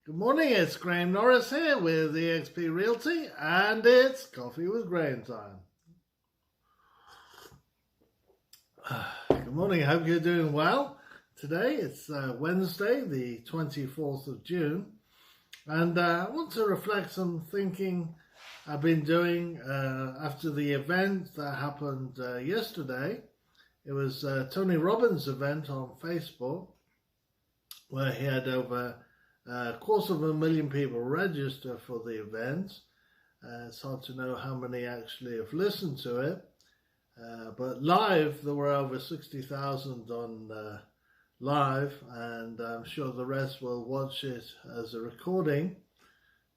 Good morning, it's Graham Norris here with eXp Realty, and it's Coffee with Graham time. Good morning, I hope you're doing well. Today it's Wednesday, the 24th of June, and I want to reflect some thinking I've been doing after the event that happened yesterday. It was Tony Robbins' event on Facebook, where he had over a quarter of a million people register for the event. It's hard to know how many actually have listened to it. But live, there were over 60,000 on live, and I'm sure the rest will watch it as a recording.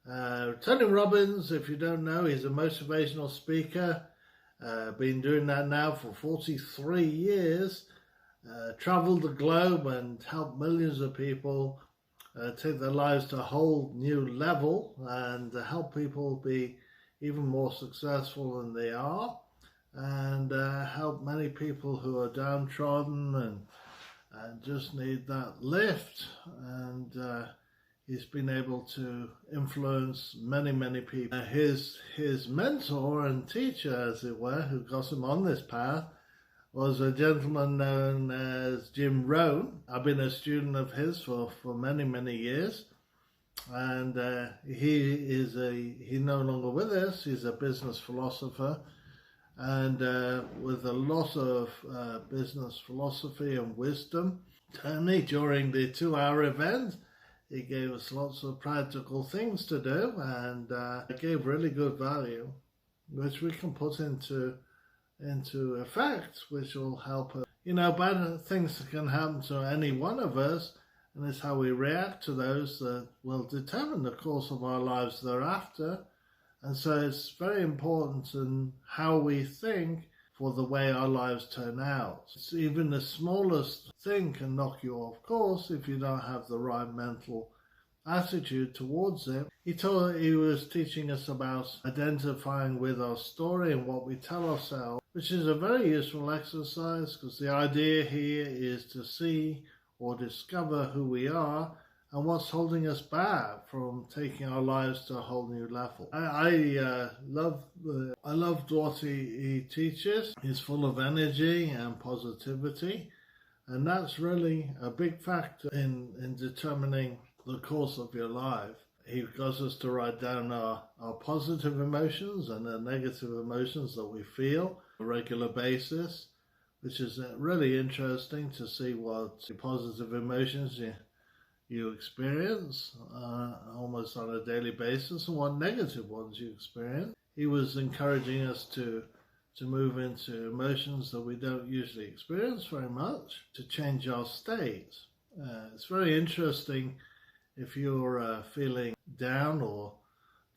Tony Robbins, if you don't know, he's a motivational speaker. Been doing that now for 43 years. Traveled the globe and helped millions of people take their lives to a whole new level and help people be even more successful than they are, and help many people who are downtrodden and just need that lift. And he's been able to influence many people. His mentor and teacher, as it were, who got him on this path, was a gentleman known as Jim Rohn. I've been a student of his for many years, and he's no longer with us. He's a business philosopher, and with a lot of business philosophy and wisdom. Tony, during the 2-hour event, he gave us lots of practical things to do, and gave really good value, which we can put into effect, which will help us. Bad things can happen to any one of us, and it's how we react to those that will determine the course of our lives thereafter. And so it's very important in how we think for the way our lives turn out. Even the smallest thing can knock you off course if you don't have the right mental attitude towards it. He was teaching us about identifying with our story and what we tell ourselves, which is a very useful exercise, because the idea here is to see or discover who we are and what's holding us back from taking our lives to a whole new level. I loved what he teaches. He's full of energy and positivity, and that's really a big factor in determining the course of your life. He got us to write down our positive emotions and the negative emotions that we feel on a regular basis, which is really interesting to see what positive emotions you experience almost on a daily basis, and what negative ones you experience. He was encouraging us to move into emotions that we don't usually experience very much, to change our state. It's very interesting if you're feeling down or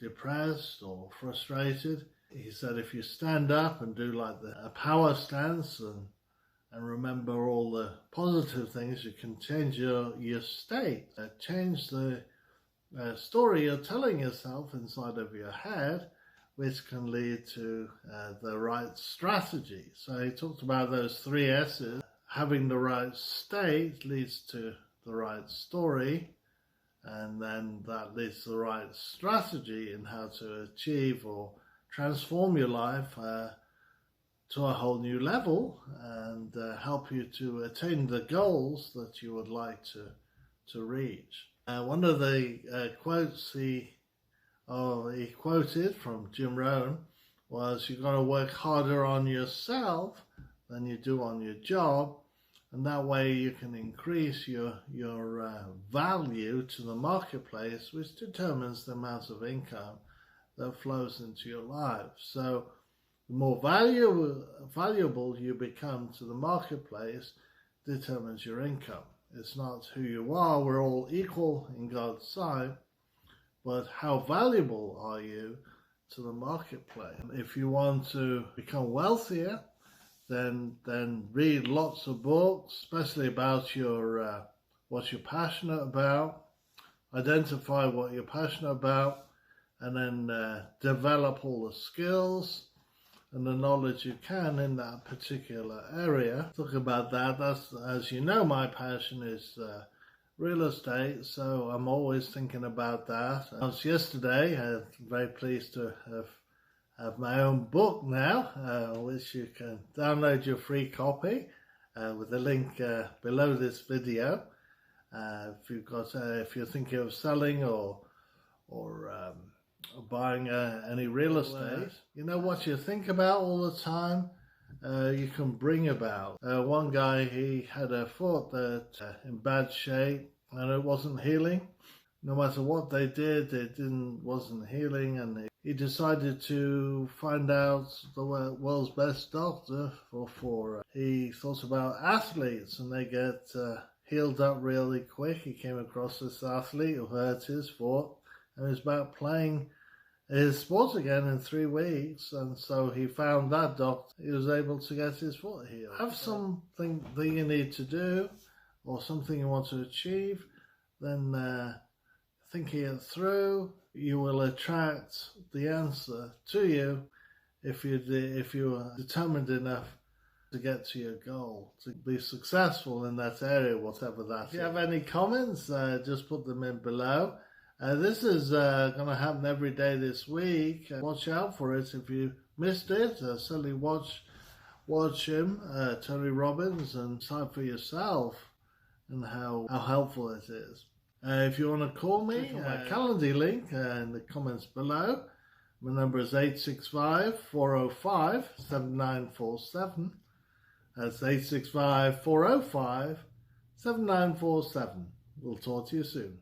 depressed or frustrated. He said if you stand up and do like a power stance and remember all the positive things, you can change your state, change the story you're telling yourself inside of your head, which can lead to the right strategy. So he talked about those 3 S's. Having the right state leads to the right story, and then that leads to the right strategy in how to achieve or transform your life to a whole new level, and help you to attain the goals that you would like to reach. One of the quotes he quoted from Jim Rohn was, you've got to work harder on yourself than you do on your job, and that way you can increase your value to the marketplace, which determines the amount of income that flows into your life. So the more valuable you become to the marketplace determines your income. It's not who you are. We're all equal in God's sight, but how valuable are you to the marketplace? If you want to become wealthier, then read lots of books, especially about your what you're passionate about. Identify what you're passionate about, and then develop all the skills and the knowledge you can in that particular area. Talk about that. That's, as you know, my passion is real estate, so I'm always thinking about that. Yesterday, I'm very pleased to have my own book now, which you can download your free copy with the link below this video. If you're thinking of selling or buying any real estate, what you think about all the time, you can bring about. One guy, he had a foot that in bad shape and it wasn't healing. No matter what they did, wasn't healing, and he decided to find out the world's best doctor he thought about athletes, and they get healed up really quick. He came across this athlete who hurt his foot and was about playing his sport again in 3 weeks, and so he found that doctor. He was able to get his foot healed. Have something that you need to do or something you want to achieve, then thinking it through, you will attract the answer to you if you are determined enough to get to your goal, to be successful in that area, whatever that is. If you have any comments, just put them in below. This is going to happen every day this week. Watch out for it. If you missed it, certainly watch him, Tony Robbins, and decide for yourself and how helpful it is. If you want to call me, my calendar link in the comments below. My number is 865-405-7947. That's 865-405-7947. We'll talk to you soon.